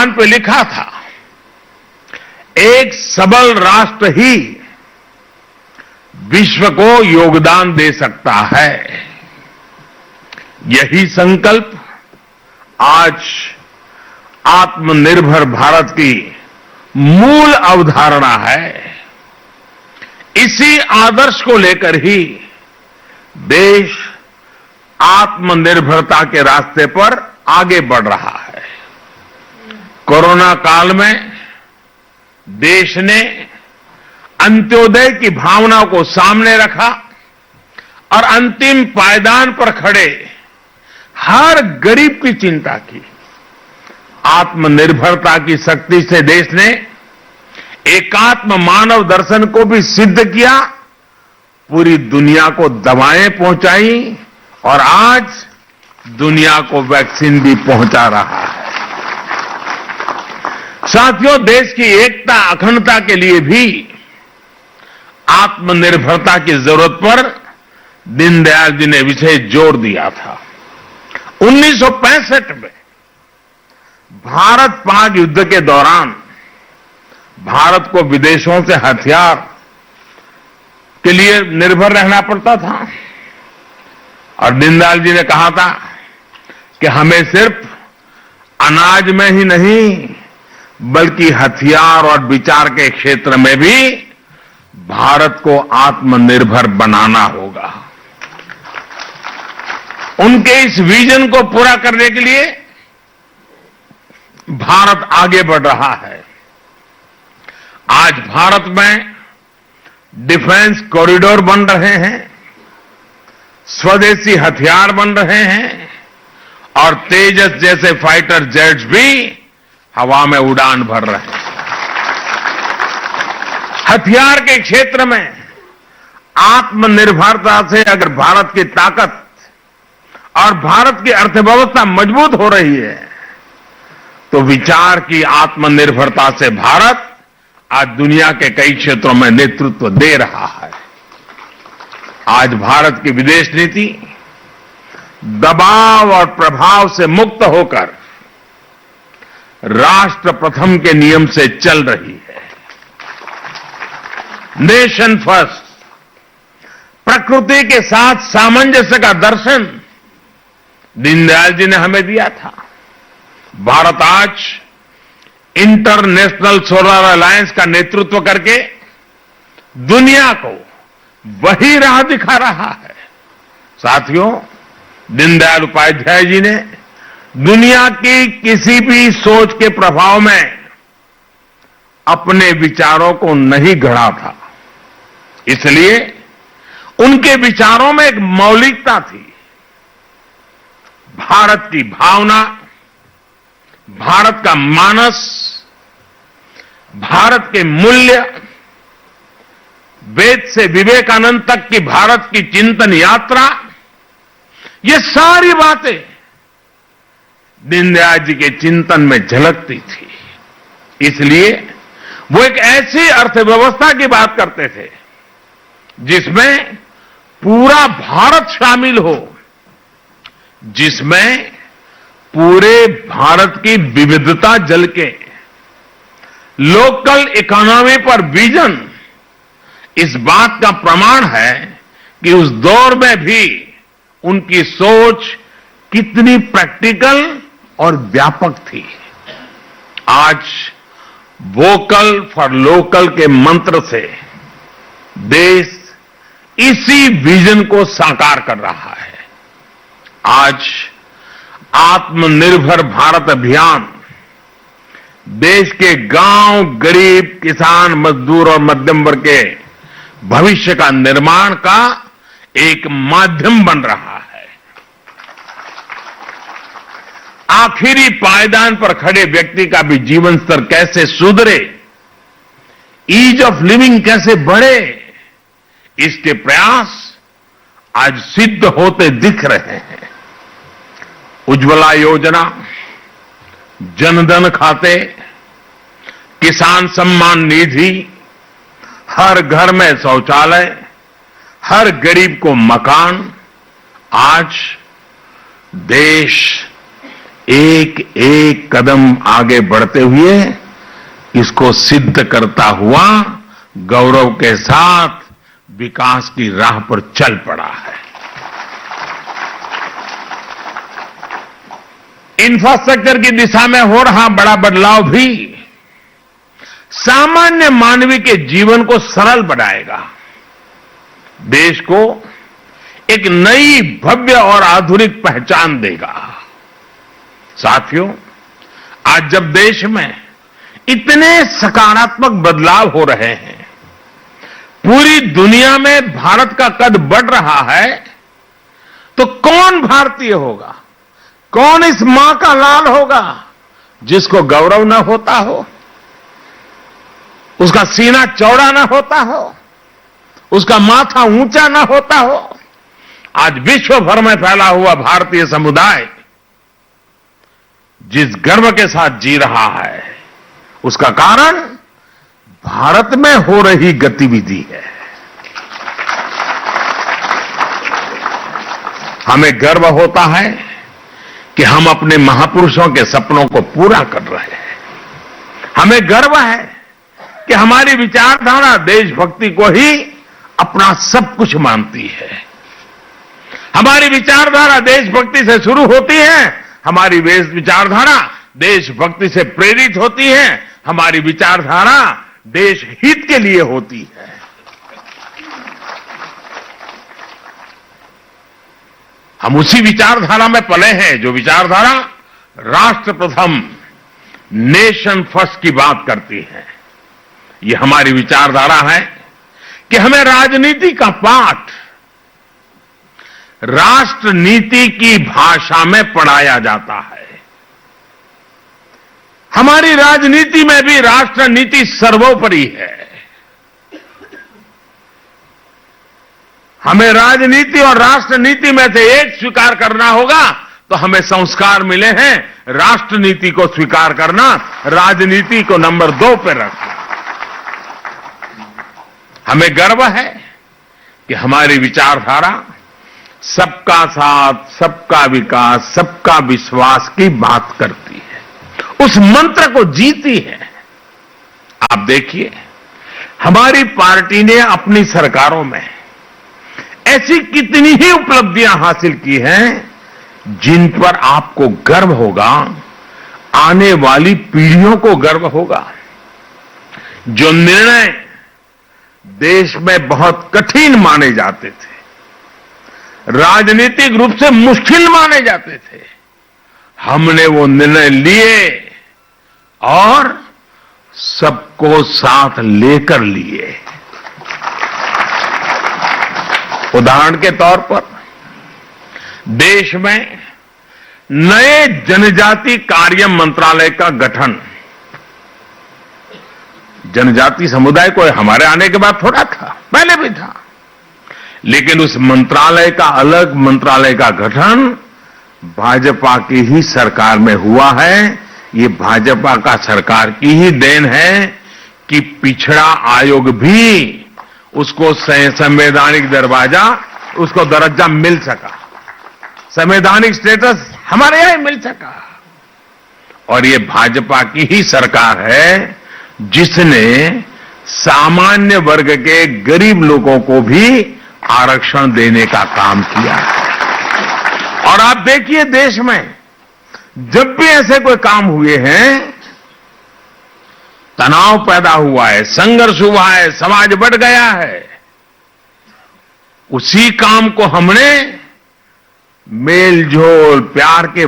बयान पे लिखा था, एक सबल राष्ट्र ही विश्व को योगदान दे सकता है। यही संकल्प आज आत्मनिर्भर भारत की मूल अवधारणा है। इसी आदर्श को लेकर ही देश आत्मनिर्भरता के रास्ते पर आगे बढ़ रहा है। कोरोना काल में देश ने अंत्योदय की भावना को सामने रखा और अंतिम पायदान पर खड़े हर गरीब की चिंता की। आत्मनिर्भरता की शक्ति से देश ने एकात्म मानव दर्शन को भी सिद्ध किया, पूरी दुनिया को दवाएं पहुंचाई और आज दुनिया को वैक्सीन भी पहुंचा रहा है। साथियों, देश की एकता अखंडता के लिए भी आत्मनिर्भरता की जरूरत पर दीनदयाल जी ने विशेष जोर दिया था। 1965 में भारत पाक युद्ध के दौरान भारत को विदेशों से हथियार के लिए निर्भर रहना पड़ता था और दीनदयाल जी ने कहा था कि हमें सिर्फ अनाज में ही नहीं बल्कि हथियार और विचार के क्षेत्र में भी भारत को आत्मनिर्भर बनाना होगा। उनके इस विजन को पूरा करने के लिए भारत आगे बढ़ रहा है। आज भारत में डिफेंस कॉरिडोर बन रहे हैं, स्वदेशी हथियार बन रहे हैं और तेजस जैसे फाइटर जेट्स भी हवा में उड़ान भर रहे हैं। हथियार के क्षेत्र में आत्मनिर्भरता से अगर भारत की ताकत और भारत की अर्थव्यवस्था मजबूत हो रही है तो विचार की आत्मनिर्भरता से भारत आज दुनिया के कई क्षेत्रों में नेतृत्व दे रहा है। आज भारत की विदेश नीति दबाव और प्रभाव से मुक्त होकर राष्ट्र प्रथम के नियम से चल रही है। नेशन फर्स्ट, प्रकृति के साथ सामंजस्य का दर्शन दीनदयाल जी ने हमें दिया था। भारत आज इंटरनेशनल सोलर अलायंस का नेतृत्व करके दुनिया को वही राह दिखा रहा है। साथियों, दीनदयाल उपाध्याय जी ने दुनिया की किसी भी सोच के प्रभाव में अपने विचारों को नहीं गढ़ा था, इसलिए उनके विचारों में एक मौलिकता थी। भारत की भावना, भारत का मानस, भारत के मूल्य, वेद से विवेकानंद तक की भारत की चिंतन यात्रा, ये सारी बातें दीनदयाल जी के चिंतन में झलकती थी। इसलिए वो एक ऐसी अर्थव्यवस्था की बात करते थे जिसमें पूरा भारत शामिल हो, जिसमें पूरे भारत की विविधता झलके। लोकल इकोनॉमी पर विजन इस बात का प्रमाण है कि उस दौर में भी उनकी सोच कितनी प्रैक्टिकल और व्यापक थी। आज वोकल फॉर लोकल के मंत्र से देश इसी विजन को साकार कर रहा है। आज आत्मनिर्भर भारत अभियान देश के गांव, गरीब, किसान, मजदूर और मध्यम वर्ग के भविष्य का निर्माण का एक माध्यम बन रहा है। आखिरी पायदान पर खड़े व्यक्ति का भी जीवन स्तर कैसे सुधरे, ईज ऑफ लिविंग कैसे बढ़े, इसके प्रयास आज सिद्ध होते दिख रहे हैं। उज्ज्वला योजना, जनधन खाते, किसान सम्मान निधि, हर घर में शौचालय, हर गरीब को मकान, आज देश एक एक कदम आगे बढ़ते हुए इसको सिद्ध करता हुआ गौरव के साथ विकास की राह पर चल पड़ा है। इंफ्रास्ट्रक्चर की दिशा में हो रहा बड़ा बदलाव भी सामान्य मानवीय के जीवन को सरल बनाएगा, देश को एक नई भव्य और आधुनिक पहचान देगा। साथियों, आज जब देश में इतने सकारात्मक बदलाव हो रहे हैं, पूरी दुनिया में भारत का कद बढ़ रहा है, तो कौन भारतीय होगा, कौन इस मां का लाल होगा जिसको गौरव न होता हो, उसका सीना चौड़ा न होता हो, उसका माथा ऊंचा न होता हो। आज विश्व भर में फैला हुआ भारतीय समुदाय जिस गर्व के साथ जी रहा है, उसका कारण भारत में हो रही गतिविधि है। हमें गर्व होता है कि हम अपने महापुरुषों के सपनों को पूरा कर रहे हैं। हमें गर्व है कि हमारी विचारधारा देशभक्ति को ही अपना सब कुछ मानती है। हमारी विचारधारा देशभक्ति से शुरू होती है, हमारी विचारधारा देशभक्ति से प्रेरित होती है, हमारी विचारधारा देश हित के लिए होती है। हम उसी विचारधारा में पले हैं जो विचारधारा राष्ट्र प्रथम, नेशन फर्स्ट की बात करती है। ये हमारी विचारधारा है कि हमें राजनीति का पाठ राष्ट्र नीति की भाषा में पढ़ाया जाता है। हमारी राजनीति में भी राष्ट्र नीति सर्वोपरि है। हमें राजनीति और राष्ट्र नीति में से एक स्वीकार करना होगा, तो हमें संस्कार मिले हैं राष्ट्र नीति को स्वीकार करना, राजनीति को नंबर 2 पर रखना। हमें गर्व है कि हमारी विचारधारा सबका साथ, सबका विकास, सबका विश्वास की बात करती है, उस मंत्र को जीती है। आप देखिए, हमारी पार्टी ने अपनी सरकारों में ऐसी कितनी ही उपलब्धियां हासिल की हैं जिन पर आपको गर्व होगा, आने वाली पीढ़ियों को गर्व होगा। जो निर्णय देश में बहुत कठिन माने जाते थे, राजनीतिक रूप से मुश्किल माने जाते थे, हमने वो निर्णय लिए और सबको साथ लेकर लिए। उदाहरण के तौर पर देश में नए जनजाति कार्य मंत्रालय का गठन, जनजाति समुदाय को हमारे आने के बाद थोड़ा था, पहले भी था, लेकिन उस मंत्रालय का, अलग मंत्रालय का गठन भाजपा की ही सरकार में हुआ है। ये भाजपा का सरकार की ही देन है कि पिछड़ा आयोग भी उसको संवैधानिक दर्जा मिल सका, संवैधानिक स्टेटस हमारे यहां मिल सका। और ये भाजपा की ही सरकार है जिसने सामान्य वर्ग के गरीब लोगों को भी आरक्षण देने का काम किया। और आप देखिए, देश में जब भी ऐसे कोई काम हुए हैं, तनाव पैदा हुआ है, संघर्ष हुआ है, समाज बढ़ गया है, उसी काम को हमने मेल जोल प्यार के